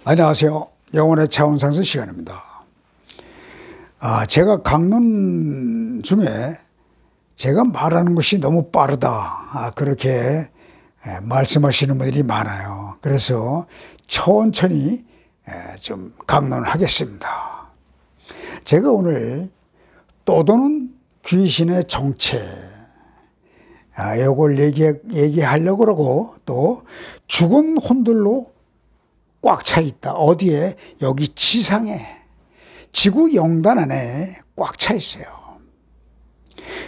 안녕하세요. 영혼의 차원상승 시간입니다. 제가 강론 중에 제가 말하는 것이 너무 빠르다, 그렇게 말씀하시는 분들이 많아요. 그래서 천천히 좀 강론을 하겠습니다. 제가 오늘 떠도는 귀신의 정체, 이걸 얘기하려고 그러고, 또 죽은 혼들로 꽉 차 있다. 어디에? 여기 지상에, 지구 영단 안에 꽉 차 있어요.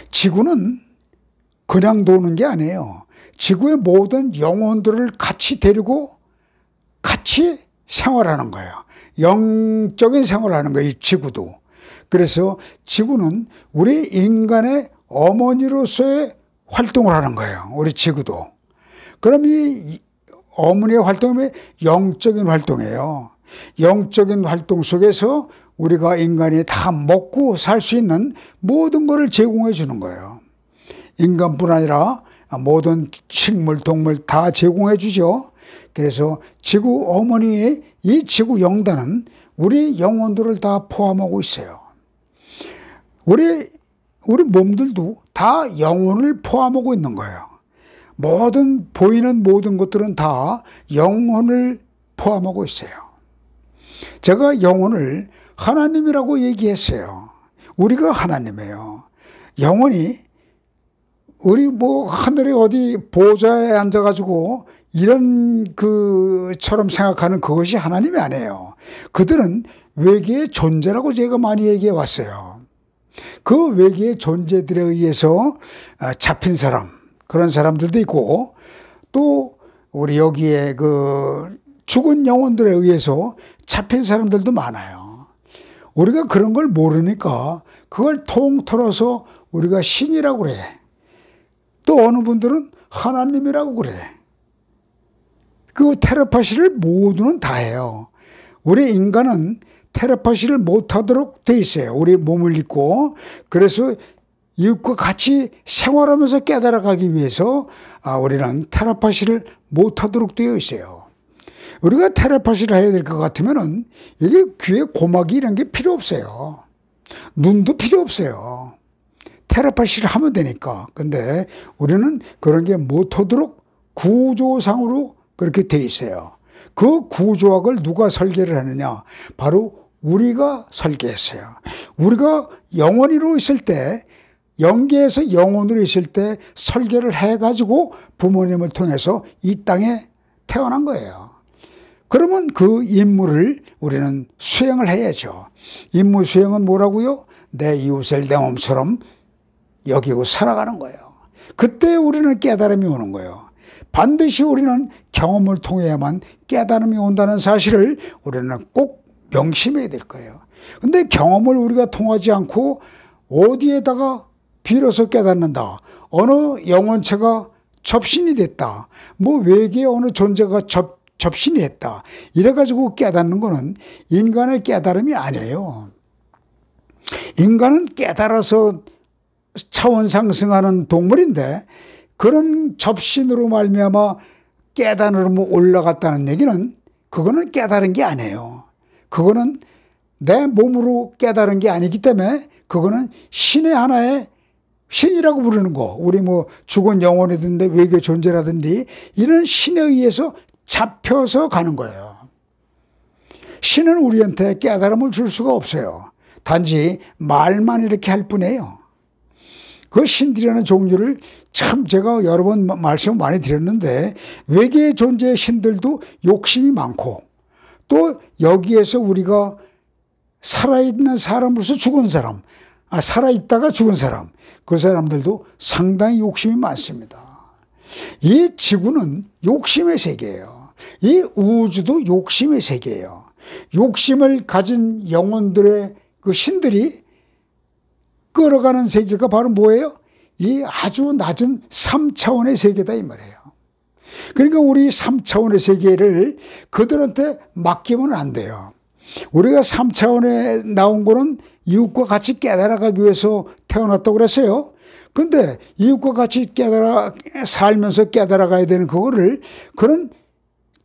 지구는 그냥 도는 게 아니에요. 지구의 모든 영혼들을 같이 데리고 같이 생활하는 거예요. 영적인 생활을 하는 거예요, 이 지구도. 그래서 지구는 우리 인간의 어머니로서의 활동을 하는 거예요, 우리 지구도. 그럼 이 어머니의 활동은 영적인 활동이에요. 영적인 활동 속에서 우리가 인간이 다 먹고 살 수 있는 모든 것을 제공해 주는 거예요. 인간뿐 아니라 모든 식물, 동물 다 제공해 주죠. 그래서 지구 어머니의 이 지구 영단은 우리 영혼들을 다 포함하고 있어요. 우리 몸들도 다 영혼을 포함하고 있는 거예요. 보이는 모든 것들은 다 영혼을 포함하고 있어요. 제가 영혼을 하나님이라고 얘기했어요. 우리가 하나님이에요. 영혼이 우리 하늘에 어디 보좌에 앉아가지고 이런 처럼 생각하는 그것이 하나님이 아니에요. 그들은 외계의 존재라고 제가 많이 얘기해 왔어요. 그 외계의 존재들에 의해서 잡힌 사람, 그런 사람들도 있고, 또 우리 여기에 죽은 영혼들에 의해서 잡힌 사람들도 많아요. 우리가 그런 걸 모르니까 그걸 통틀어서 우리가 신이라고 그래. 또 어느 분들은 하나님이라고 그래. 그 텔레파시를 모두는 다 해요. 우리 인간은 텔레파시를 못하도록 돼 있어요. 우리 몸을 입고. 그래서 이웃과 같이 생활하면서 깨달아가기 위해서 우리는 텔레파시를 못하도록 되어 있어요. 우리가 텔레파시를 해야 될 것 같으면은 이게 귀에 고막이 이런 게 필요 없어요. 눈도 필요 없어요. 텔레파시를 하면 되니까. 근데 우리는 그런 게 못하도록 구조상으로 그렇게 돼 있어요. 그 구조학을 누가 설계를 하느냐? 바로 우리가 설계했어요. 우리가 영원히로 있을 때, 영계에서 영혼으로 있을 때 설계를 해가지고 부모님을 통해서 이 땅에 태어난 거예요. 그러면 그 임무를 우리는 수행을 해야죠. 임무 수행은 뭐라고요? 내 이웃을 내 몸처럼 여기고 살아가는 거예요. 그때 우리는 깨달음이 오는 거예요. 반드시 우리는 경험을 통해야만 깨달음이 온다는 사실을 우리는 꼭 명심해야 될 거예요. 근데 경험을 우리가 통하지 않고 어디에다가 빌어서 깨닫는다. 어느 영혼체가 접신이 됐다. 외계의 어느 존재가 접신이 됐다. 이래가지고 깨닫는 거는 인간의 깨달음이 아니에요. 인간은 깨달아서 차원 상승하는 동물인데, 그런 접신으로 말미암아 깨달음으로 올라갔다는 얘기는 그거는 깨달은 게 아니에요. 그거는 내 몸으로 깨달은 게 아니기 때문에 그거는 신의 하나의 신이라고 부르는 거. 우리 죽은 영혼이든지 외계 존재라든지 이런 신에 의해서 잡혀서 가는 거예요. 신은 우리한테 깨달음을 줄 수가 없어요. 단지 말만 이렇게 할 뿐이에요. 그 신들이라는 종류를 참 제가 여러 번 말씀을 많이 드렸는데, 외계의 존재의 신들도 욕심이 많고, 또 여기에서 우리가 살아있는 사람으로서 죽은 사람, 살아있다가 죽은 사람, 그 사람들도 상당히 욕심이 많습니다. 이 지구는 욕심의 세계예요. 이 우주도 욕심의 세계예요. 욕심을 가진 영혼들의 그 신들이 끌어가는 세계가 바로 뭐예요? 이 아주 낮은 3차원의 세계다 이 말이에요. 그러니까 우리 3차원의 세계를 그들한테 맡기면 안 돼요. 우리가 3차원에 나온 거는 이웃과 같이 깨달아가기 위해서 태어났다고 그랬어요. 근데 이웃과 같이 살면서 깨달아가야 되는 그거를 그런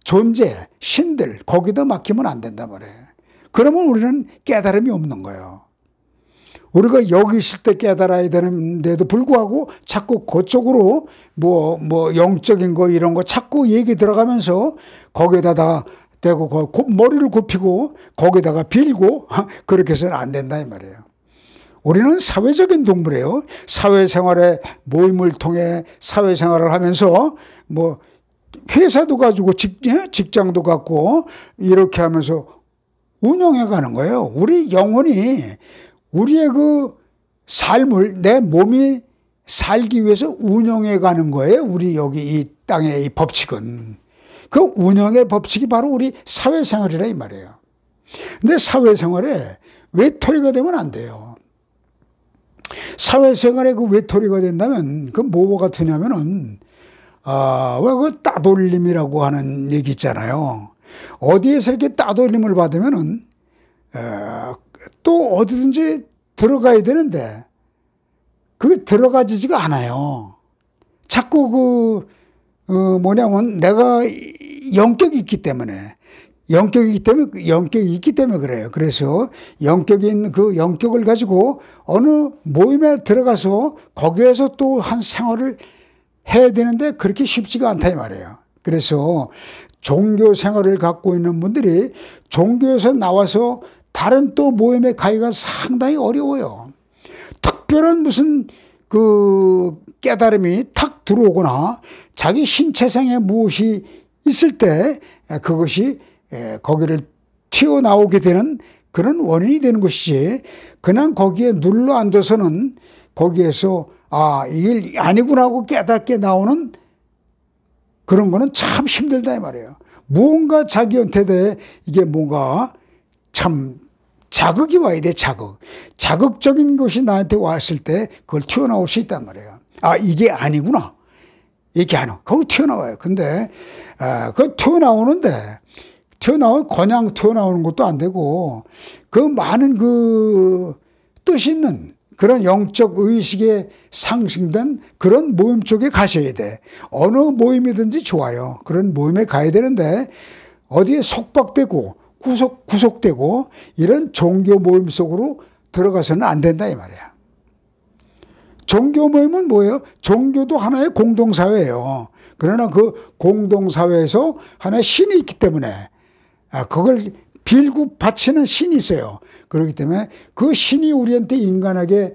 존재, 신들 거기다 맡기면 안 된단 말이에요. 그러면 우리는 깨달음이 없는 거예요. 우리가 여기 있을 때 깨달아야 되는데도 불구하고 자꾸 그쪽으로 뭐 영적인 거 이런 거 자꾸 얘기 들어가면서 거기에다가 대고 머리를 굽히고 거기다가 빌고 그렇게 해서는 안 된다 이 말이에요. 우리는 사회적인 동물이에요. 사회생활의 모임을 통해 사회생활을 하면서 뭐 회사도 가지고 직장도 갖고 이렇게 하면서 운영해 가는 거예요. 우리 영혼이 우리의 그 삶을 내 몸이 살기 위해서 운영해 가는 거예요. 우리 여기 이 땅의 이 법칙은. 그 운영의 법칙이 바로 우리 사회생활이라 이 말이에요. 근데 사회생활에 외톨이가 되면 안 돼요. 사회생활에 그 외톨이가 된다면 그 뭐가 같으냐면은 왜 그 따돌림이라고 하는 얘기 있잖아요. 어디에서 이렇게 따돌림을 받으면은 또 어디든지 들어가야 되는데 그게 들어가지지가 않아요. 자꾸 뭐냐면 내가 영격이 있기 때문에 영격이 있기 때문에 그래요. 그래서 영격인 그 영격을 가지고 어느 모임에 들어가서 거기에서 또 한 생활을 해야 되는데 그렇게 쉽지가 않다 이 말이에요. 그래서 종교 생활을 갖고 있는 분들이 종교에서 나와서 다른 또 모임에 가기가 상당히 어려워요. 특별한 무슨 그 깨달음이 탁 들어오거나 자기 신체상에 무엇이 있을 때 그것이 거기를 튀어나오게 되는 그런 원인이 되는 것이지 그냥 거기에 눌러 앉아서는 거기에서 이게 아니구나 하고 깨닫게 나오는 그런 거는 참 힘들다 이 말이에요. 무언가 자기한테 대해 이게 뭔가 참 자극이 와야 돼. 자극적인 것이 나한테 왔을 때 그걸 튀어나올 수 있단 말이에요. 이게 아니구나. 이게 아니고 거기 튀어나와요. 근데 그 튀어나오는데 그냥 튀어나오는 것도 안 되고 그 많은 그 뜻 있는 그런 영적 의식에 상승된 그런 모임 쪽에 가셔야 돼. 어느 모임이든지 좋아요. 그런 모임에 가야 되는데 어디에 속박되고 구속되고 이런 종교 모임 속으로 들어가서는 안 된다 이 말이야. 종교 모임은 뭐예요? 종교도 하나의 공동사회예요. 그러나 그 공동사회에서 하나의 신이 있기 때문에 그걸 빌고 바치는 신이 있어요. 그렇기 때문에 그 신이 우리한테 인간에게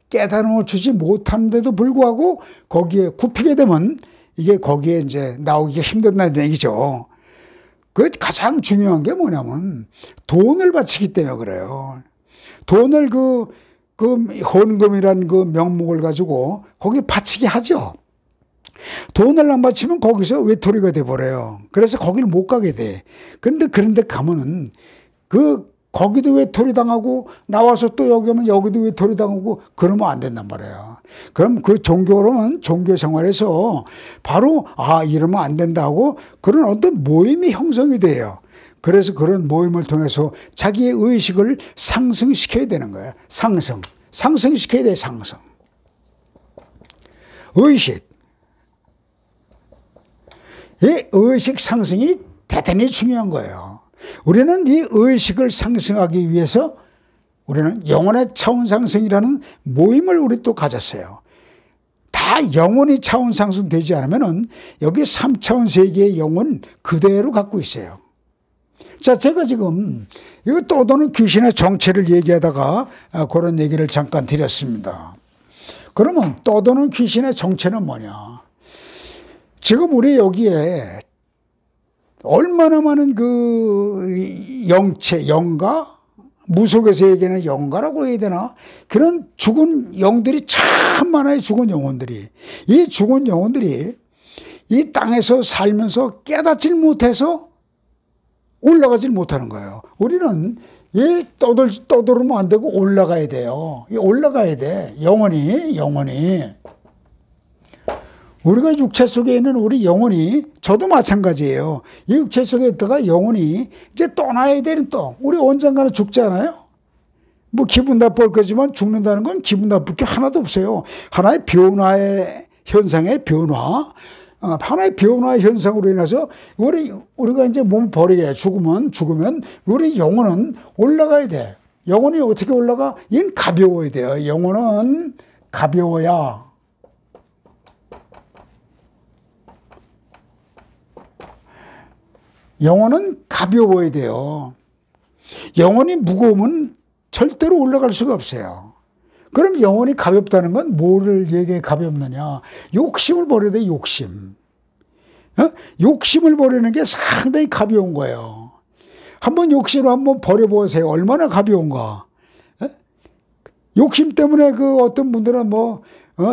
깨달음을 주지 못하는데도 불구하고 거기에 굽히게 되면 이게 거기에 이제 나오기가 힘든다는 얘기죠. 그 가장 중요한 게 뭐냐면 돈을 바치기 때문에 그래요. 돈을 그 헌금이란 그 명목을 가지고 거기 바치게 하죠. 돈을 안 바치면 거기서 외톨이가 돼버려요. 그래서 거기를 못 가게 돼. 그런데 가면은 거기도 외톨이 당하고 나와서 또 여기 오면 여기도 외톨이 당하고 그러면 안 된단 말이에요. 그럼 그 종교로는 종교 생활에서 바로 이러면 안 된다고 그런 어떤 모임이 형성이 돼요. 그래서 그런 모임을 통해서 자기의 의식을 상승시켜야 되는 거예요. 상승시켜야 돼. 의식. 이 의식 상승이 대단히 중요한 거예요. 우리는 이 의식을 상승하기 위해서 우리는 영혼의 차원 상승이라는 모임을 우리 또 가졌어요. 다 영혼이 차원 상승되지 않으면은 여기 3차원 세계의 영혼 그대로 갖고 있어요. 자, 제가 지금 이거 떠도는 귀신의 정체를 얘기하다가 그런 얘기를 잠깐 드렸습니다. 그러면 떠도는 귀신의 정체는 뭐냐? 지금 우리 여기에 얼마나 많은 그 영가? 무속에서 얘기하는 영가라고 해야 되나? 그런 죽은 영들이 참 많아요. 죽은 영혼들이. 이 죽은 영혼들이 이 땅에서 살면서 깨닫질 못해서 올라가질 못하는 거예요. 우리는 떠들면 안 되고 올라가야 돼요. 올라가야 돼. 영원히. 우리가 육체 속에 있는 우리 영혼이, 저도 마찬가지예요. 이 육체 속에 있다가 영혼이 이제 떠나야 되는 우리 언젠가는 죽잖아요. 뭐 기분 나쁠 거지만 죽는다는 건 기분 나쁠 게 하나도 없어요. 하나의 변화의 현상의 변화. 하나의 변화 현상으로 인해서 우리가 이제 몸 버리게 죽으면 우리 영혼은 올라가야 돼. 영혼이 어떻게 올라가? 이건 가벼워야 돼요. 영혼은 가벼워야. 영혼은 가벼워야 돼요. 영혼이 무거우면 절대로 올라갈 수가 없어요. 그럼 영혼이 가볍다는 건 뭐를 얘기해 가볍느냐? 욕심을 버려야 돼, 욕심. 욕심을 버리는 게 상당히 가벼운 거예요. 한번 욕심을 한번 버려보세요. 얼마나 가벼운가. 욕심 때문에 그 어떤 분들은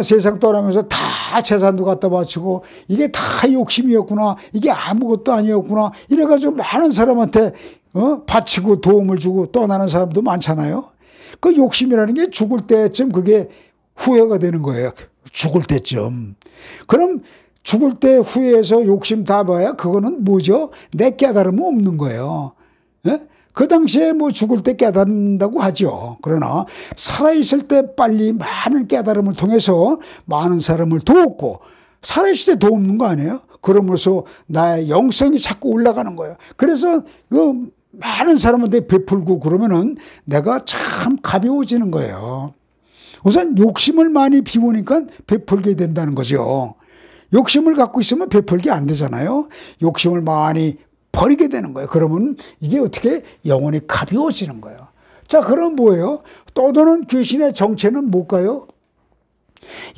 세상 떠나면서 다 재산도 갖다 바치고 이게 다 욕심이었구나. 이게 아무것도 아니었구나. 이래가지고 많은 사람한테 바치고 도움을 주고 떠나는 사람도 많잖아요. 그 욕심이라는 게 죽을 때쯤 그게 후회가 되는 거예요. 죽을 때쯤. 그럼 죽을 때 후회해서 욕심 다 봐야 그거는 뭐죠? 내 깨달음은 없는 거예요. 그 당시에 죽을 때 깨닫는다고 하죠. 그러나 살아있을 때 빨리 많은 깨달음을 통해서 많은 사람을 도웠고 살아있을 때 도움는 거 아니에요? 그러면서 나의 영성이 자꾸 올라가는 거예요. 그래서 그 많은 사람한테 베풀고 그러면은 내가 참 가벼워지는 거예요. 우선 욕심을 많이 비우니까 베풀게 된다는 거죠. 욕심을 갖고 있으면 베풀게 안 되잖아요. 욕심을 많이 버리게 되는 거예요. 그러면 이게 어떻게 영혼이 가벼워지는 거예요. 자, 그럼 뭐예요? 떠도는 귀신의 정체는 뭘까요?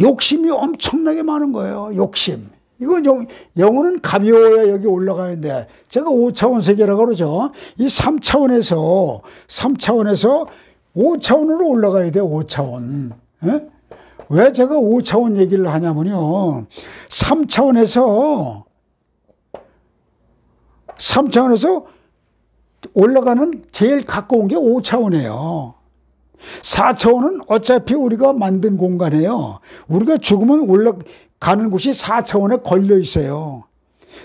욕심이 엄청나게 많은 거예요. 욕심. 이건 영혼은 가벼워야 여기 올라가는데 제가 5차원 세계라고 그러죠. 이 3차원에서 5차원으로 올라가야 돼요. 5차원. 왜 제가 5차원 얘기를 하냐면요. 3차원에서 올라가는 제일 가까운 게 5차원이에요. 4차원은 어차피 우리가 만든 공간이에요. 우리가 죽으면 올라가는 곳이 4차원에 걸려 있어요.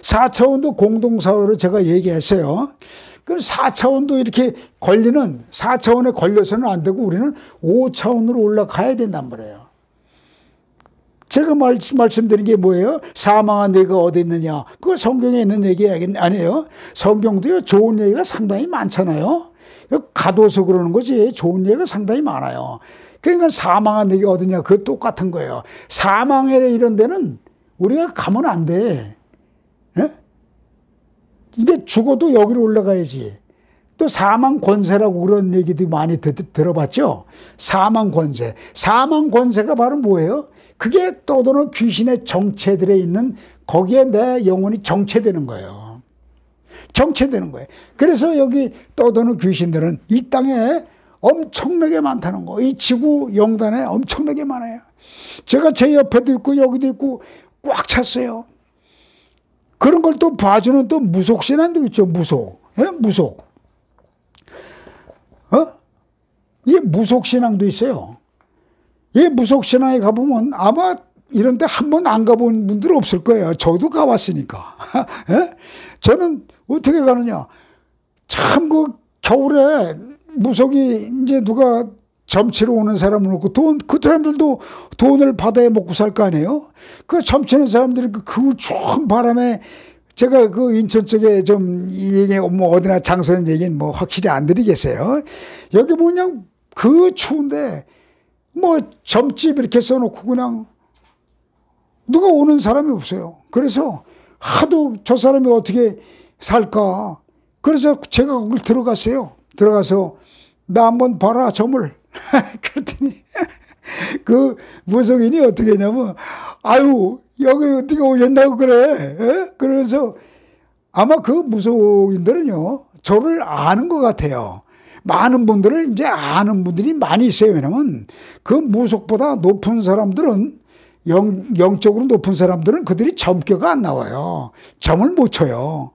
4차원도 공동사회로 제가 얘기했어요. 그럼 4차원도 이렇게 4차원에 걸려서는 안 되고 우리는 5차원으로 올라가야 된단 말이에요. 제가 말씀드린 게 뭐예요? 사망한 네가 어디 있느냐? 그거 성경에 있는 얘기 아니에요? 성경도요, 좋은 얘기가 상당히 많잖아요. 가둬서 그러는 거지, 좋은 얘기가 상당히 많아요. 그러니까 사망한 네가 어디냐? 그거 똑같은 거예요. 사망에 이런 데는 우리가 가면 안 돼. 이게 죽어도 여기로 올라가야지. 또 사망 권세라고 그런 얘기도 많이 들어봤죠? 사망 권세. 사망 권세가 바로 뭐예요? 그게 떠도는 귀신의 정체들에 있는 거기에 내 영혼이 정체되는 거예요. 정체되는 거예요. 그래서 여기 떠도는 귀신들은 이 땅에 엄청나게 많다는 거. 이 지구 영단에 엄청나게 많아요. 제가 제 옆에도 있고 여기도 있고 꽉 찼어요. 그런 걸 또 봐주는 또 무속신앙도 있죠. 무속. 무속. 이게 무속신앙도 있어요. 이 무속신앙에 가보면 아마 이런 데 한 번 안 가본 분들 없을 거예요. 저도 가봤으니까. 저는 어떻게 가느냐. 참 겨울에 무속이 이제 누가 점치러 오는 사람을 놓고 그 사람들도 돈을 받아야 먹고 살 거 아니에요? 그 점치는 사람들이 그 추운 바람에 제가 그 인천 쪽에 좀 얘기 어디나 장소는 얘기는 확실히 안 드리겠어요. 여기 그냥 그 추운데 점집 이렇게 써놓고 그냥 누가 오는 사람이 없어요. 그래서 하도 저 사람이 어떻게 살까. 그래서 제가 거길 들어갔어요. 들어가서 나 한번 봐라 점을. 그랬더니 그 무속인이 어떻게 했냐면 아유 여기 어떻게 오셨나고 그래. 그래서 아마 그 무속인들은요 저를 아는 것 같아요. 많은 분들을 이제 아는 분들이 많이 있어요. 왜냐면 그 무속보다 높은 사람들은 영적으로 높은 사람들은 그들이 점괘가 안 나와요. 점을 못 쳐요.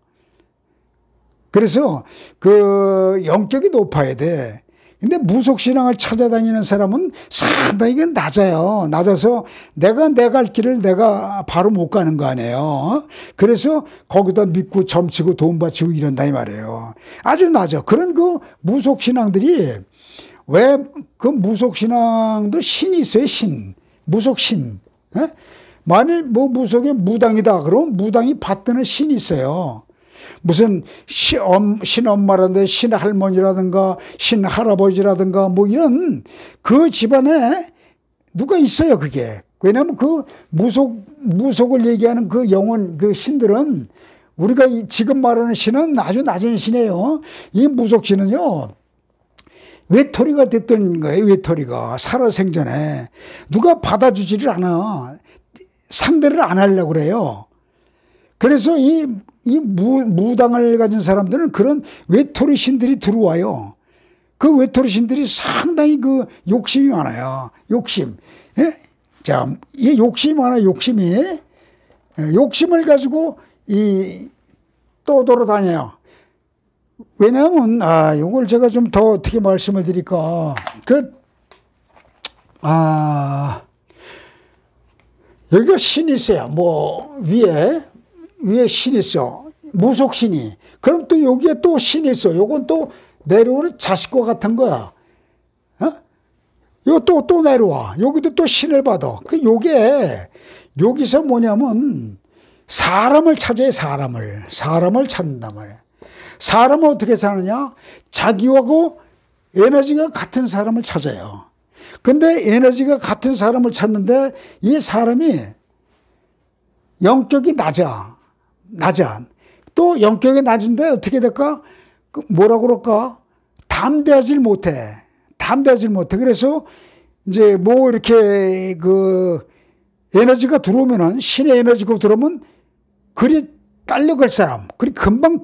그래서 그 영격이 높아야 돼. 근데 무속신앙을 찾아다니는 사람은 상당히 낮아요. 낮아서 내가 내 갈 길을 내가 바로 못 가는 거 아니에요. 그래서 거기다 믿고 점치고 돈 바치고 이런다 이 말이에요. 아주 낮아. 그런 그 무속신앙들이 왜 그 무속신앙도 신이 있어요. 신. 무속신. 만일 뭐 무속에 무당이다 그러면 무당이 받드는 신이 있어요. 무슨 신엄마라든가 신할머니라든가 신할아버지라든가 뭐 이런 그 집안에 누가 있어요, 그게. 왜냐하면 그 무속을 얘기하는 그 영혼, 그 신들은 우리가 지금 말하는 신은 아주 낮은 신이에요. 이 무속신은요, 외톨이가 됐던 거예요, 외톨이가. 살아생전에. 누가 받아주지를 않아. 상대를 안 하려고 그래요. 그래서 이 무당을 가진 사람들은 그런 외톨이 신들이 들어와요. 그 외톨이 신들이 상당히 그 욕심이 많아요. 욕심. 예? 자, 이 욕심이 많아요, 욕심이. 욕심을 가지고 또 돌아다녀요. 왜냐하면, 요걸 제가 좀 더 어떻게 말씀을 드릴까. 여기가 신이 있어요. 뭐, 위에 신이 있어. 무속신이. 그럼 또 여기에 또 신이 있어. 요건 또 내려오는 자식과 같은 거야. 이거 또 내려와. 여기도 또 신을 받아. 여기서 뭐냐면, 사람을 찾아요, 사람을 찾는단 말이에요. 사람은 어떻게 사느냐? 자기하고 에너지가 같은 사람을 찾아요. 근데 에너지가 같은 사람을 찾는데 이 사람이 영격이 낮아. 또 영격이 낮은데 어떻게 될까? 뭐라고 그럴까? 담대하질 못해. 그래서 이제 뭐 이렇게 에너지가 들어오면은, 신의 에너지가 들어오면 그리 딸려갈 사람, 그리 금방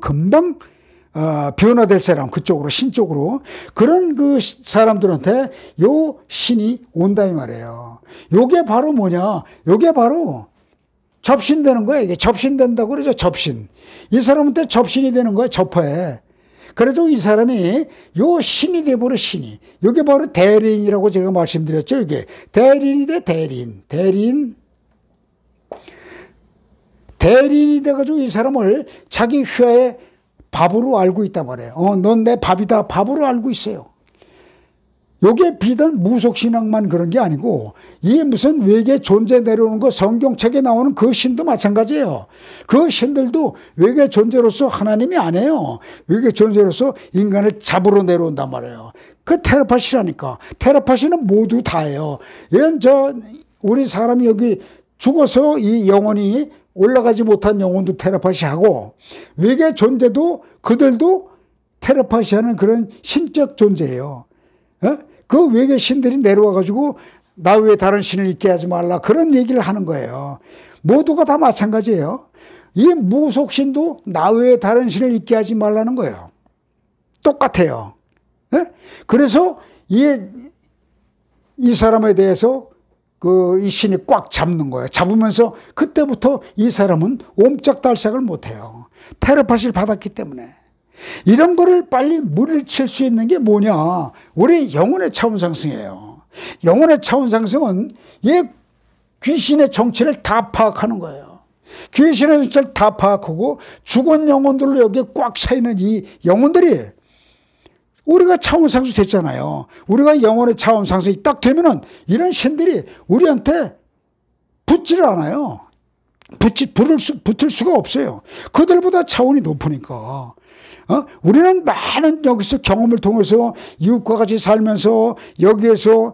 변화될 사람, 그쪽으로, 신 쪽으로. 그런 그 사람들한테 요 신이 온다 이 말이에요. 요게 바로 뭐냐? 요게 바로 접신되는 거야. 이게 접신된다고 그러죠. 접신. 이 사람한테 접신이 되는 거야. 접해. 그래도 이 사람이 요 신이 돼버려, 신이. 요게 바로 대리인이라고 제가 말씀드렸죠. 이게 대리인이 돼, 대리인이 돼가지고 이 사람을 자기 휘하에 밥으로 알고 있단 말이에요. 넌 내 밥이다. 밥으로 알고 있어요. 요게 비단 무속신앙만 그런 게 아니고, 이게 무슨 외계 존재 내려오는 거 성경책에 나오는 그 신도 마찬가지예요. 그 신들도 외계 존재로서 하나님이 아니에요. 외계 존재로서 인간을 잡으러 내려온단 말이에요. 그 텔레파시라니까. 텔레파시는 모두 다예요. 우리 사람이 여기 죽어서 이 영혼이 올라가지 못한 영혼도 텔레파시하고, 외계 존재도 그들도 텔레파시하는 그런 신적 존재예요. 그 외계 신들이 내려와가지고 나 외에 다른 신을 있게 하지 말라, 그런 얘기를 하는 거예요. 모두가 다 마찬가지예요. 이 무속신도 나 외에 다른 신을 있게 하지 말라는 거예요. 똑같아요. 그래서 이 사람에 대해서 이 신이 꽉 잡는 거예요. 잡으면서 그때부터 이 사람은 옴짝달싹을 못해요. 텔레파시를 받았기 때문에. 이런 거를 빨리 물리칠 수 있는 게 뭐냐? 우리 영혼의 차원 상승이에요. 영혼의 차원 상승은 귀신의 정체를 다 파악하는 거예요. 귀신의 정체를 다 파악하고 죽은 영혼들로 여기에 꽉 차있는 이 영혼들이, 우리가 차원 상승 됐잖아요. 우리가 영혼의 차원 상승이 딱 되면은 이런 신들이 우리한테 붙지를 않아요. 붙을 수가 없어요. 그들보다 차원이 높으니까. 우리는 많은 여기서 경험을 통해서 이웃과 같이 살면서 여기에서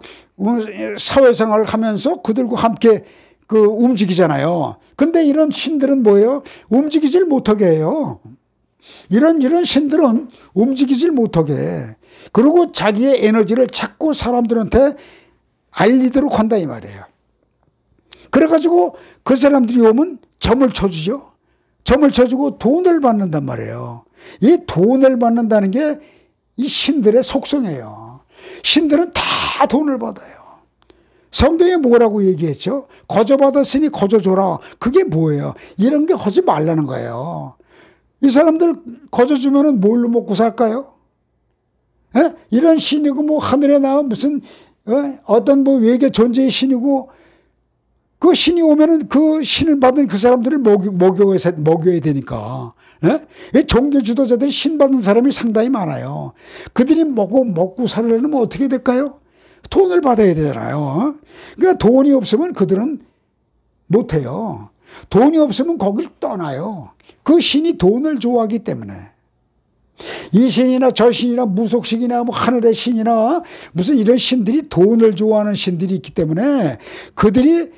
사회생활을 하면서 그들과 함께 움직이잖아요. 근데 이런 신들은 뭐예요? 움직이질 못하게 해요. 이런 신들은 움직이질 못하게 해. 그리고 자기의 에너지를 자꾸 사람들한테 알리도록 한다 이 말이에요. 그래가지고 그 사람들이 오면 점을 쳐주죠. 점을 쳐주고 돈을 받는단 말이에요. 이 돈을 받는다는 게 이 신들의 속성이에요. 신들은 다 돈을 받아요. 성경에 뭐라고 얘기했죠? 거저 받았으니 거저 줘라. 그게 뭐예요? 이런 게 하지 말라는 거예요. 이 사람들 거저 주면은 뭘로 먹고 살까요? 이런 신이고 뭐 하늘에 나온 무슨 어떤 뭐 외계 존재의 신이고, 그 신이 오면은 그 신을 받은 그 사람들을 먹여야 되니까. 종교 지도자들이 신 받은 사람이 상당히 많아요. 그들이 먹고 살려면 어떻게 될까요? 돈을 받아야 되잖아요. 그러니까 돈이 없으면 그들은 못해요. 돈이 없으면 거길 떠나요. 그 신이 돈을 좋아하기 때문에. 이 신이나 저 신이나 무속신이나 뭐 하늘의 신이나 무슨 이런 신들이 돈을 좋아하는 신들이 있기 때문에 그들이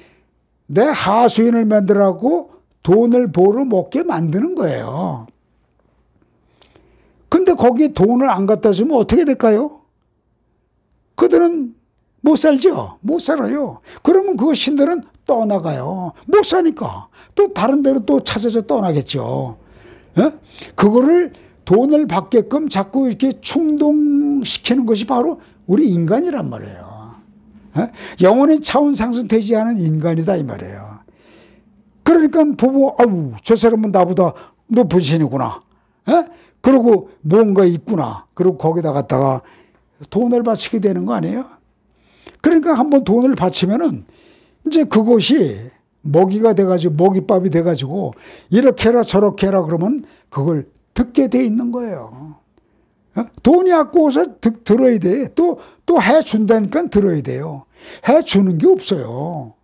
내 하수인을 만들라고 돈을 벌어 먹게 만드는 거예요. 근데 거기에 돈을 안 갖다 주면 어떻게 될까요? 그들은 못 살죠. 못 살아요. 그러면 그 신들은 떠나가요. 못 사니까 또 다른 데로 또 찾아서 떠나겠죠. 예? 그거를 돈을 받게끔 자꾸 이렇게 충동시키는 것이 바로 우리 인간이란 말이에요. 예? 영혼의 차원 상승되지 않은 인간이다 이 말이에요. 그러니까 보고 아우 저 사람은 나보다 높은 신이구나. 예? 그러고 뭔가 있구나. 그리고 거기다 갖다가 돈을 바치게 되는 거 아니에요? 그러니까 한번 돈을 바치면은 이제 그것이 먹이가 돼가지고 먹이밥이 돼가지고 이렇게 해라 저렇게 해라 그러면 그걸 듣게 돼 있는 거예요. 돈이 아까워서 들어야 돼. 또 해준다니까 들어야 돼요. 해주는 게 없어요.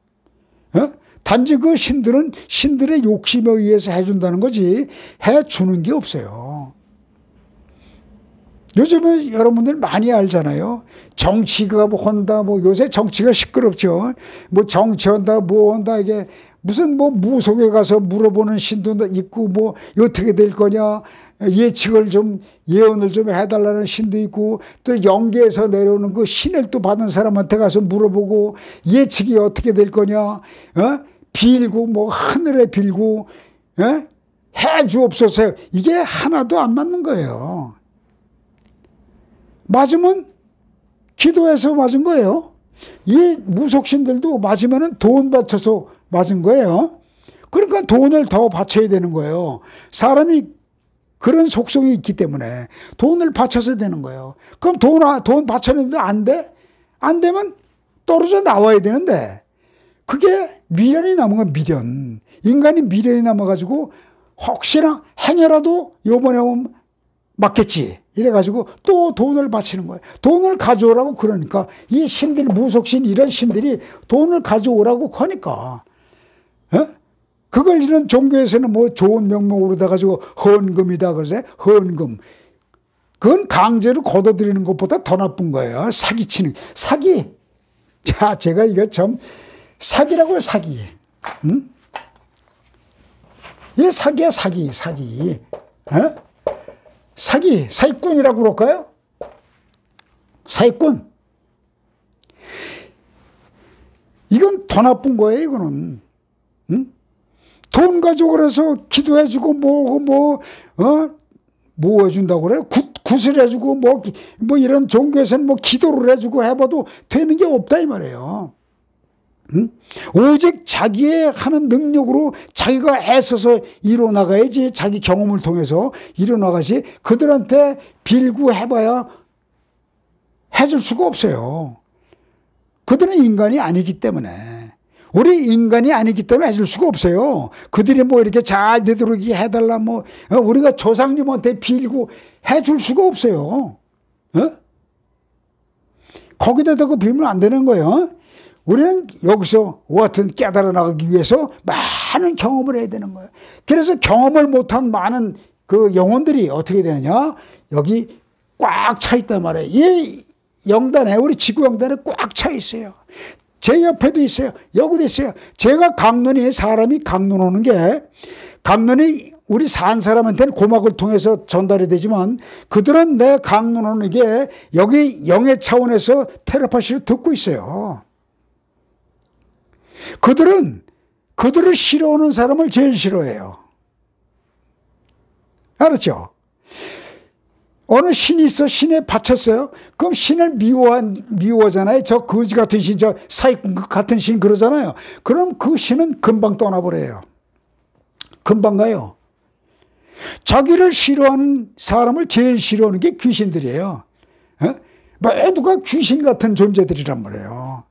단지 그 신들은 신들의 욕심에 의해서 해준다는 거지 해주는 게 없어요. 요즘에 여러분들 많이 알잖아요. 정치가 뭐 한다, 뭐 요새 정치가 시끄럽죠. 뭐 정치한다, 뭐 한다, 이게 무슨 뭐 무속에 가서 물어보는 신도 있고, 뭐 어떻게 될 거냐, 예측을 좀, 예언을 좀 해달라는 신도 있고, 또 영계에서 내려오는 그 신을 또 받은 사람한테 가서 물어보고, 예측이 어떻게 될 거냐, 빌고, 뭐 하늘에 빌고, 해 주옵소서. 이게 하나도 안 맞는 거예요. 맞으면 기도해서 맞은 거예요. 이 무속신들도 맞으면 돈 바쳐서 맞은 거예요. 그러니까 돈을 더 바쳐야 되는 거예요. 사람이 그런 속성이 있기 때문에 돈을 바쳐서 되는 거예요. 그럼 돈 바쳤는데 안 돼? 안 되면 떨어져 나와야 되는데 그게 미련이 남은 건 미련. 인간이 미련이 남아가지고 혹시나 행여라도 요번에 오면 맞겠지. 이래가지고 또 돈을 바치는 거예요. 돈을 가져오라고 그러니까 이 신들 무속신 이런 신들이 돈을 가져오라고 하니까 그걸 이런 종교에서는 뭐 좋은 명목으로 돼가지고 헌금이다 그러세요. 헌금. 그건 강제로 걷어들이는 것보다 더 나쁜 거예요. 사기치는 사기. 자, 제가 이거 좀 사기라고요. 사기. 응? 이게 사기야 사기. 사기꾼이라고 그럴까요? 사기꾼. 이건 더 나쁜 거예요, 이거는. 응? 돈 가지고 그래서 기도해주고, 뭐 해준다고 그래요? 굿을 해주고, 뭐 이런 종교에서는 뭐 기도를 해주고 해봐도 되는 게 없다, 이 말이에요. 응? 오직 자기의 하는 능력으로 자기가 애써서 이뤄나가야지. 자기 경험을 통해서 이뤄나가지. 그들한테 빌고 해봐야 해줄 수가 없어요. 그들은 인간이 아니기 때문에. 우리 인간이 아니기 때문에 해줄 수가 없어요. 그들이 뭐 이렇게 잘 되도록 해달라 뭐 우리가 조상님한테 빌고 해줄 수가 없어요. 거기다 대고 빌면 안 되는 거예요. 우리는 여기서 하여튼 깨달아 나가기 위해서 많은 경험을 해야 되는 거예요. 그래서 경험을 못한 많은 그 영혼들이 어떻게 되느냐? 여기 꽉 차 있단 말이에요. 이 영단에, 우리 지구 영단에 꽉 차 있어요. 제 옆에도 있어요. 여기도 있어요. 제가 사람이 강론 오는 게, 강론이 우리 산 사람한테는 고막을 통해서 전달이 되지만 그들은 내 강론 오는 게 여기 영의 차원에서 텔레파시로 듣고 있어요. 그들을 싫어하는 사람을 제일 싫어해요. 알았죠? 어느 신이 있어, 신에 바쳤어요. 그럼 신을 미워하잖아요. 저 거지 같은 신, 저 사기꾼 같은 신 그러잖아요. 그럼 그 신은 금방 떠나버려요. 금방 가요. 자기를 싫어하는 사람을 제일 싫어하는 게 귀신들이에요. 모두가 귀신 같은 존재들이란 말이에요.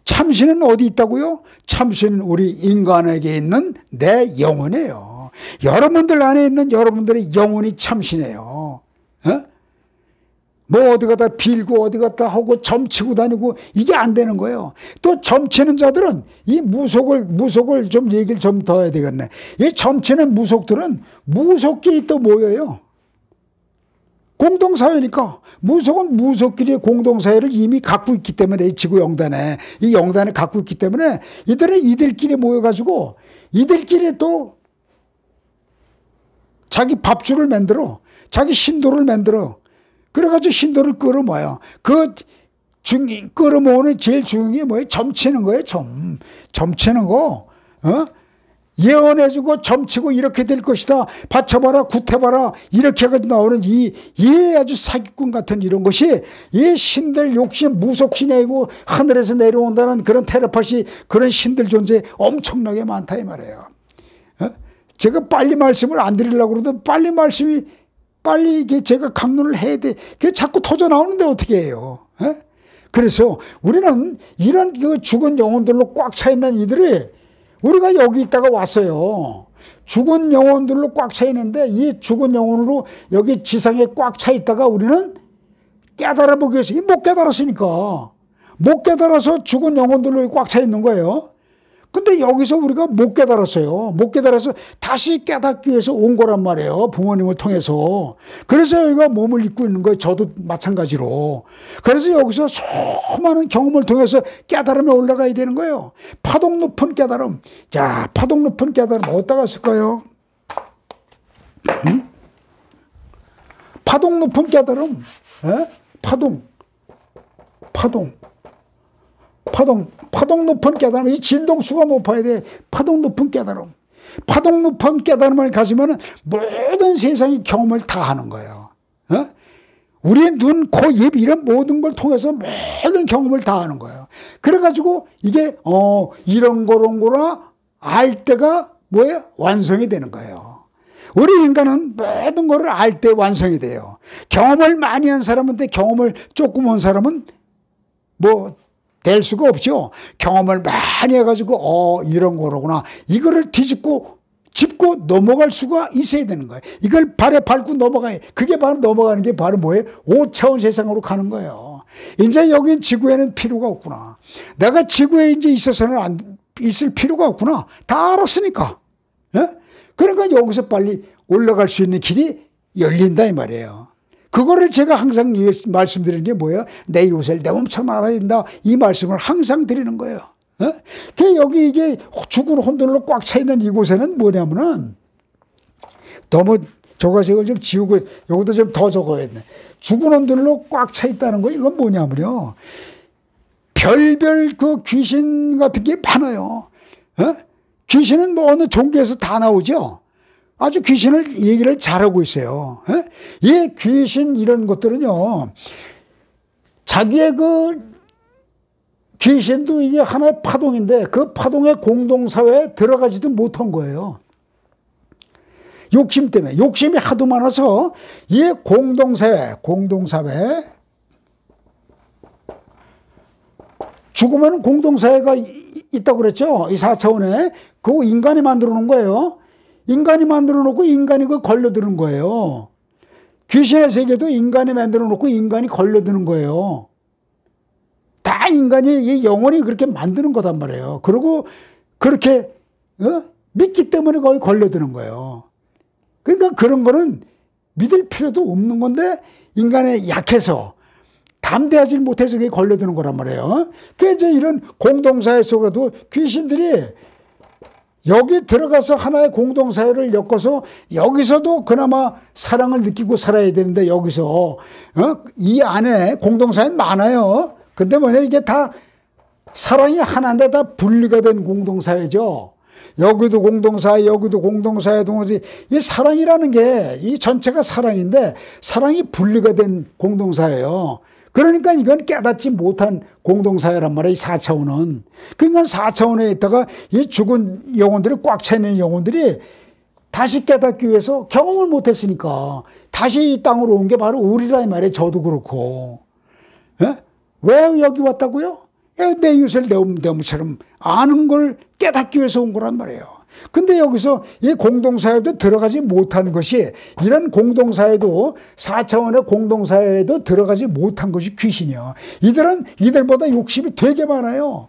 참신은 어디 있다고요? 참신은 우리 인간에게 있는 내 영혼이에요. 여러분들 안에 있는 여러분들의 영혼이 참신해요. 뭐 어디 가다 빌고 어디 갔다 하고 점치고 다니고 이게 안 되는 거예요. 또 점치는 자들은 이 무속을 좀 얘기를 좀 더 해야 되겠네. 이 점치는 무속들은 무속끼리 또 모여요. 공동사회니까. 무속은 무속끼리의 공동사회를 이미 갖고 있기 때문에 이 지구 영단에 이 영단에 갖고 있기 때문에 이들은 이들끼리 모여가지고 이들끼리 또 자기 밥줄을 만들어 자기 신도를 만들어 그래가지고 신도를 끌어모아요. 끌어모으는 제일 중요한 게 뭐예요? 점치는 거예요. 점치는 거. 예언해주고 점치고 이렇게 될 것이다. 받쳐봐라, 구태봐라. 이렇게 해가지고 나오는 이 아주 사기꾼 같은 이런 것이 이 신들 욕심, 무속신이 아니고 하늘에서 내려온다는 그런 테레파시 그런 신들 존재 엄청나게 많다 이 말이에요. 제가 빨리 말씀을 안 드리려고 그러는데 빨리 이게 제가 강론을 해야 돼. 그게 자꾸 터져 나오는데 어떻게 해요? 그래서 우리는 이런 그 죽은 영혼들로 꽉 차 있는 이들이 우리가 여기 있다가 왔어요. 죽은 영혼들로 꽉 차 있는데 이 죽은 영혼으로 여기 지상에 꽉 차 있다가 우리는 깨달아 보기 위해서 못 깨달았으니까 못 깨달아서 죽은 영혼들로 꽉 차 있는 거예요. 근데 여기서 우리가 못 깨달았어요. 못 깨달아서 다시 깨닫기 위해서 온 거란 말이에요. 부모님을 통해서. 그래서 여기가 몸을 입고 있는 거예요. 저도 마찬가지로. 그래서 여기서 수많은 경험을 통해서 깨달음에 올라가야 되는 거예요. 파동 높은 깨달음. 자, 파동 높은 깨달음 어디다가 쓸까요? 파동 높은 깨달음. 파동 높은 깨달음. 이 진동수가 높아야 돼. 파동 높은 깨달음. 파동 높은 깨달음을 가지면 모든 세상의 경험을 다 하는 거예요. 우리의 눈, 코, 입 이런 모든 걸 통해서 모든 경험을 다 하는 거예요. 그래가지고 이게 이런 거라 알 때가 뭐예요? 완성이 되는 거예요. 우리 인간은 모든 거를 알 때 완성이 돼요. 경험을 많이 한 사람인데 경험을 조금 한 사람은 될 수가 없죠. 경험을 많이 해가지고 이런 거로구나. 이거를 짚고 넘어갈 수가 있어야 되는 거예요. 이걸 발에 밟고 넘어가야. 그게 바로 넘어가는 게 바로 뭐예요? 5차원 세상으로 가는 거예요. 이제 여기 지구에는 필요가 없구나. 내가 지구에 이제 있어서는 있을 필요가 없구나. 다 알았으니까. 그러니까 여기서 빨리 올라갈 수 있는 길이 열린다 이 말이에요. 그거를 제가 항상 말씀드리는 게 뭐예요? 내 이웃을 내 몸처럼 알아야 된다. 이 말씀을 항상 드리는 거예요. 여기 이게 죽은 혼들로 꽉 차 있는 이곳에는 뭐냐면은 너무 저가식을 좀 지우고 여기도 좀 더 적어야겠네. 죽은 혼들로 꽉 차 있다는 거 이건 뭐냐면요. 별별 그 귀신 같은 게 많아요. 귀신은 뭐 어느 종교에서 다 나오죠. 아주 귀신을 얘기를 잘하고 있어요. 이 귀신 이런 것들은요. 자기의 그 귀신도 이게 하나의 파동인데 그 파동의 공동사회에 들어가지도 못한 거예요. 욕심 때문에. 욕심이 하도 많아서 이 공동사회 죽으면 공동사회가 있다고 그랬죠. 이 4차원에. 그거 인간이 만들어 놓은 거예요. 인간이 만들어 놓고 인간이 그 걸려드는 거예요. 귀신의 세계도 인간이 만들어 놓고 인간이 걸려드는 거예요. 다 인간이, 이 영혼이 그렇게 만드는 거단 말이에요. 그리고 그렇게 믿기 때문에 거기 걸려드는 거예요. 그러니까 그런 거는 믿을 필요도 없는 건데 인간의 약해서 담대하지 못해서 그게 걸려드는 거란 말이에요. 그래서 이제 이런 공동사회 속에도 귀신들이 여기 들어가서 하나의 공동사회를 엮어서 여기서도 그나마 사랑을 느끼고 살아야 되는데 여기서 이 안에 공동사회는 많아요. 근데 뭐냐 이게 다 사랑이 하나인데 다 분리가 된 공동사회죠. 여기도 공동사회 여기도 공동사회 동시에 이 사랑이라는 게 이 전체가 사랑인데 사랑이 분리가 된 공동사회예요. 그러니까 이건 깨닫지 못한 공동사회란 말이에요. 이 4차원은. 그러니까 4차원에 있다가 이 죽은 영혼들이 꽉 차 있는 영혼들이 다시 깨닫기 위해서 경험을 못했으니까 다시 이 땅으로 온 게 바로 우리라 이 말이에요. 저도 그렇고. 왜 여기 왔다고요? 내 이웃을 내 몸처럼 아는 걸 깨닫기 위해서 온 거란 말이에요. 근데 여기서 이 공동사회도 들어가지 못한 것이, 이런 공동사회도 4차원의 공동사회도 들어가지 못한 것이 귀신이요. 이들은 이들보다 욕심이 되게 많아요.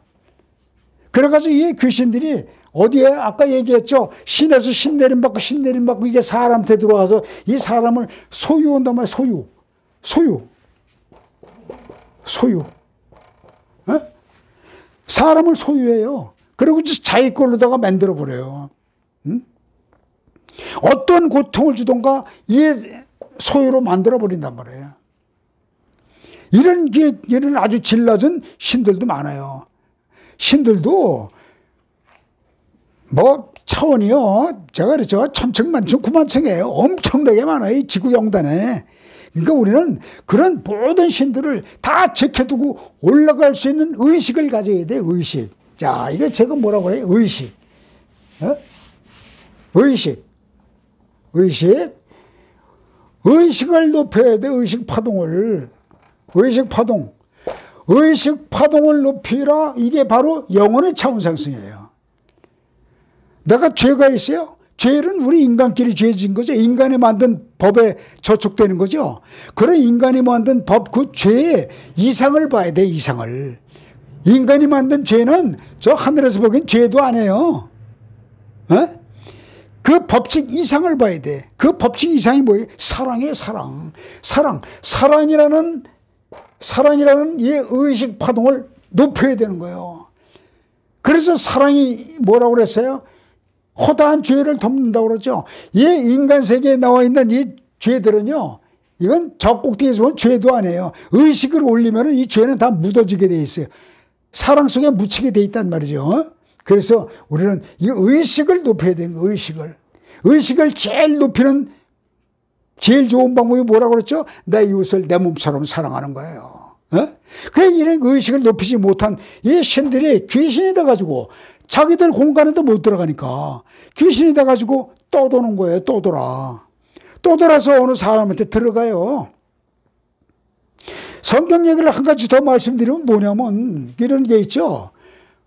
그래가지고 이 귀신들이 어디에 아까 얘기했죠. 신에서 신내림받고 신내림받고 이게 사람한테 들어와서 이 사람을 소유한단 말이에요. 소유. 어? 사람을 소유해요. 그리고 자기 걸로다가 만들어버려요. 응? 어떤 고통을 주던가 이 소유로 만들어버린단 말이에요. 이런 아주 질 낮은 신들도 많아요. 신들도 뭐 차원이요. 제가 그랬죠. 천층만층 구만층이에요. 엄청나게 많아요. 이 지구 영단에. 그러니까 우리는 그런 모든 신들을 다 지켜두고 올라갈 수 있는 의식을 가져야 돼. 의식. 자, 이거 제가 뭐라고 그래요? 의식. 어? 의식을 높여야 돼. 의식 파동을. 의식 파동을 높이라. 이게 바로 영혼의 차원 상승이에요. 내가 죄가 있어요? 죄는 우리 인간끼리 죄진 거죠. 인간이 만든 법에 저촉되는 거죠. 그런 인간이 만든 법, 그 죄의 이상을 봐야 돼, 이상을. 인간이 만든 죄는 저 하늘에서 보기엔 죄도 아니에요. 어? 그 법칙 이상을 봐야 돼. 그 법칙 이상이 뭐예요? 사랑이에요, 사랑. 사랑이라는 이 의식 파동을 높여야 되는 거예요. 그래서 사랑이 뭐라고 그랬어요? 허다한 죄를 덮는다고 그러죠. 이 인간 세계에 나와 있는 이 죄들은요, 이건 저 꼭대기에서 보면 죄도 아니에요. 의식을 올리면 이 죄는 다 묻어지게 돼 있어요. 사랑 속에 묻히게 돼 있단 말이죠. 그래서 우리는 이 의식을 높여야 되는 거예요. 의식을 제일 높이는 제일 좋은 방법이 뭐라고 그랬죠? 내 이웃을 내 몸처럼 사랑하는 거예요. 그 이런 의식을 높이지 못한 이 신들이 귀신이 돼가지고 자기들 공간에도 못 들어가니까 귀신이 돼가지고 떠도는 거예요. 떠돌아서 어느 사람한테 들어가요. 성경 얘기를 한 가지 더 말씀드리면 뭐냐면 이런 게 있죠.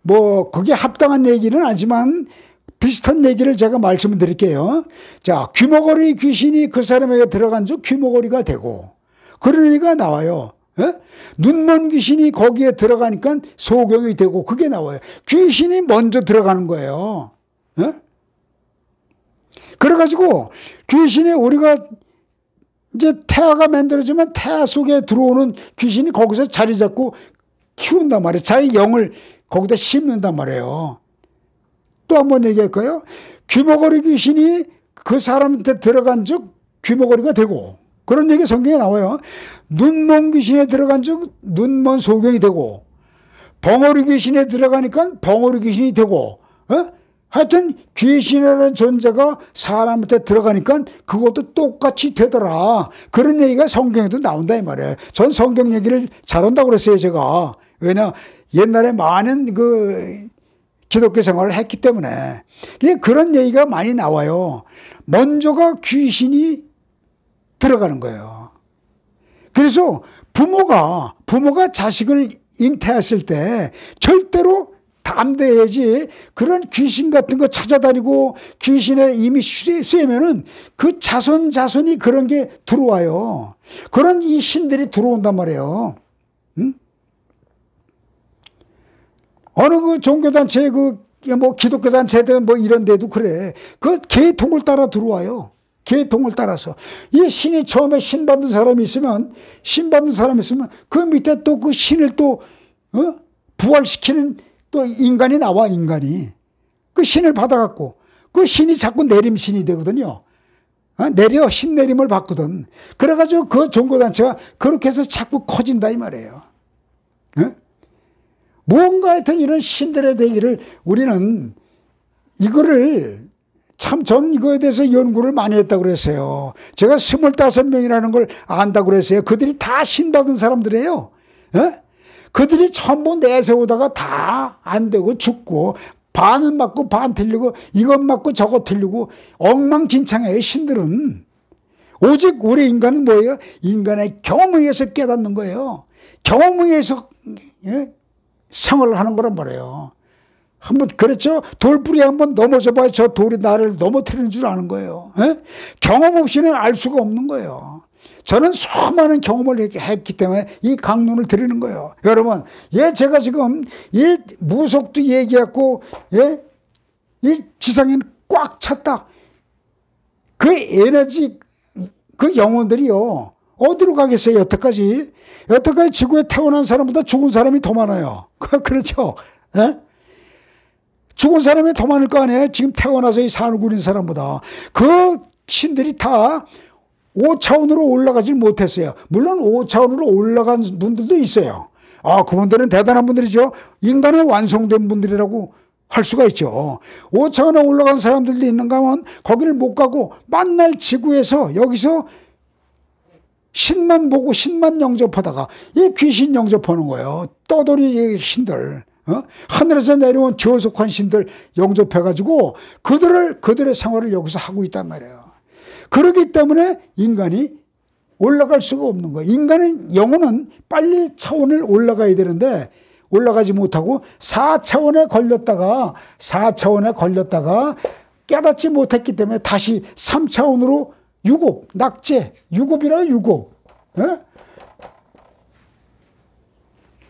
뭐 그게 합당한 얘기는 아니지만 비슷한 얘기를 제가 말씀을 드릴게요. 자, 귀머거리 귀신이 그 사람에게 들어간 즉 귀머거리가 되고 그런 얘기가 나와요. 눈먼 귀신이 거기에 들어가니까 소경이 되고 그게 나와요. 귀신이 먼저 들어가는 거예요. 그래가지고 귀신이 우리가 이제 태아가 만들어지면 태아 속에 들어오는 귀신이 거기서 자리 잡고 키운단 말이에요. 자기 영을 거기다 심는단 말이에요. 또 한 번 얘기할까요? 귀머거리 귀신이 그 사람한테 들어간 즉 귀머거리가 되고 그런 얘기 성경에 나와요. 눈먼 귀신에 들어간 즉 눈먼 소경이 되고 벙어리 귀신에 들어가니까 벙어리 귀신이 되고 하여튼 귀신이라는 존재가 사람한테 들어가니까 그것도 똑같이 되더라. 그런 얘기가 성경에도 나온다 이 말이에요. 전 성경 얘기를 잘한다고 그랬어요 제가. 왜냐 옛날에 많은 그 기독교 생활을 했기 때문에 그런 얘기가 많이 나와요. 먼저가 귀신이 들어가는 거예요. 그래서 부모가 자식을 잉태했을 때 절대로 담대해야지 그런 귀신 같은 거 찾아다니고 귀신에 이미 쇠면은 그 자손이 그런 게 들어와요. 그런 이 신들이 들어온단 말이에요. 응? 어느 그 종교단체 뭐 기독교단체든 뭐 이런 데도 그래. 그 계통을 따라 들어와요. 계통을 따라서. 이 신이 처음에 신 받은 사람이 있으면 그 밑에 또 그 신을 또 부활시키는 또 인간이 나와. 인간이 그 신을 받아갖고 그 신이 자꾸 내림신이 되거든요. 내려 신내림을 받거든. 그래가지고 그 종교단체가 그렇게 해서 자꾸 커진다 이 말이에요. 뭔가 하여튼 이런 신들의 대기를 우리는 이거를 참 전 이거에 대해서 연구를 많이 했다고 그랬어요. 제가 25명이라는 걸 안다고 그랬어요. 그들이 다 신받은 사람들이에요. 그들이 전부 내세우다가 다 안 되고 죽고 반은 맞고 반 틀리고 이것 맞고 저것 틀리고 엉망진창해요. 신들은. 오직 우리 인간은 뭐예요? 인간의 경험에 의해서 깨닫는 거예요. 경험에 의해서 생활을 하는 거란 말이에요. 한번 그랬죠? 돌뿌리 한번 넘어져 봐야 저 돌이 나를 넘어뜨리는 줄 아는 거예요. 에? 경험 없이는 알 수가 없는 거예요. 저는 수많은 경험을 했기 때문에 이 강론을 드리는 거예요. 여러분, 제가 지금 이 무속도 얘기했고, 이 지상에는 꽉 찼다. 그 에너지, 그 영혼들이요. 어디로 가겠어요, 여태까지? 여태까지 지구에 태어난 사람보다 죽은 사람이 더 많아요. 그렇죠? 에? 죽은 사람이 더 많을 거 아니에요? 지금 태어나서 이 살고 있는 사람보다. 그 신들이 다 5차원으로 올라가질 못했어요. 물론 5차원으로 올라간 분들도 있어요. 그분들은 대단한 분들이죠. 인간의 완성된 분들이라고 할 수가 있죠. 5차원에 올라간 사람들도 있는가 하면 거기를 못 가고 만날 지구에서 여기서 신만 보고 신만 영접하다가 이 귀신 영접하는 거예요. 떠돌이 신들. 하늘에서 내려온 저속한 신들 영접해가지고 그들의 생활을 여기서 하고 있단 말이에요. 그렇기 때문에 인간이 올라갈 수가 없는 거예요. 인간은 영혼은 빨리 차원을 올라가야 되는데 올라가지 못하고 4차원에 걸렸다가 깨닫지 못했기 때문에 다시 3차원으로 유급, 낙제, 유급이라 유급.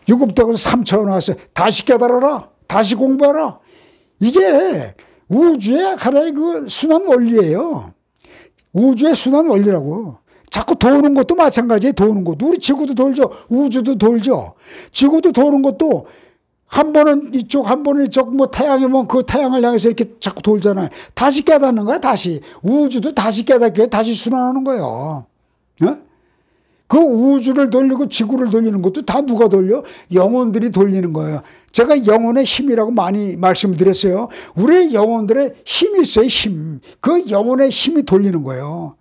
유급되고 3차원 왔어요. 다시 깨달아라. 다시 공부하라. 이게 우주의 하나의 그 순환 원리예요. 우주의 순환 원리라고. 자꾸 도는 것도 마찬가지예요. 도는 것도. 우리 지구도 돌죠. 우주도 돌죠. 지구도 도는 것도 한 번은 이쪽, 한 번은 이쪽, 뭐 태양이면 그 태양을 향해서 이렇게 자꾸 돌잖아요. 다시 깨닫는 거야, 다시. 우주도 다시 깨닫게 다시 순환하는 거예요. 그 우주를 돌리고 지구를 돌리는 것도 다 누가 돌려? 영혼들이 돌리는 거예요. 제가 영혼의 힘이라고 많이 말씀드렸어요. 우리 영혼들의 힘이 있어요, 힘. 그 영혼의 힘이 돌리는 거예요.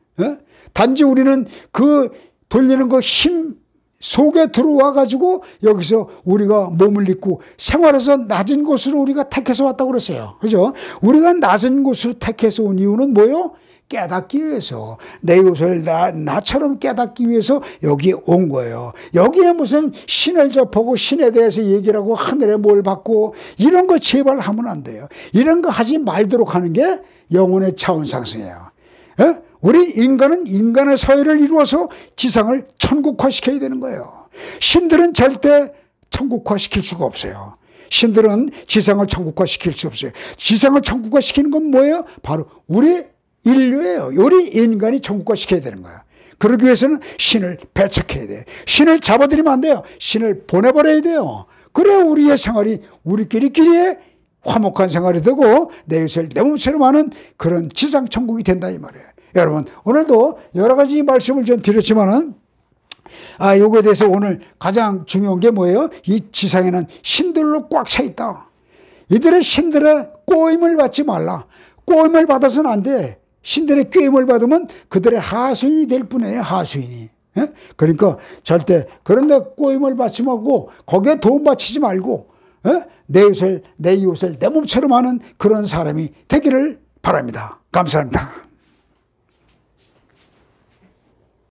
단지 우리는 그 돌리는 그 힘 속에 들어와 가지고 여기서 우리가 몸을 잊고 생활에서 낮은 곳으로 우리가 택해서 왔다고 그랬어요. 그죠? 우리가 낮은 곳으로 택해서 온 이유는 뭐요? 깨닫기 위해서. 내 이웃을 나처럼 깨닫기 위해서 여기 온 거예요. 여기에 무슨 신을 접하고 신에 대해서 얘기를 하고 하늘에 뭘 받고 이런 거 제발 하면 안 돼요. 이런 거 하지 말도록 하는 게 영혼의 차원 상승이에요. 우리 인간은 인간의 사회를 이루어서 지상을 천국화시켜야 되는 거예요. 신들은 절대 천국화시킬 수가 없어요. 신들은 지상을 천국화시킬 수 없어요. 지상을 천국화시키는 건 뭐예요? 바로 우리 인류예요. 우리 인간이 천국화시켜야 되는 거야. 그러기 위해서는 신을 배척해야 돼. 신을 잡아들이면 안 돼요. 신을 보내버려야 돼요. 그래야 우리의 생활이 우리끼리끼리의 화목한 생활이 되고 내 이웃을 내 몸처럼 하는 그런 지상 천국이 된다 이 말이에요. 여러분, 오늘도 여러 가지 말씀을 좀 드렸지만은 요거에 대해서 오늘 가장 중요한 게 뭐예요? 이 지상에는 신들로 꽉 차 있다. 이들의 신들의 꼬임을 받지 말라. 꼬임을 받아서는 안 돼. 신들의 꾀임을 받으면 그들의 하수인이 될 뿐이에요. 하수인이. 그러니까 절대 그런데 꼬임을 받지 말고 거기에 도움 바치지 말고 내 이웃을 내 몸처럼 하는 그런 사람이 되기를 바랍니다. 감사합니다.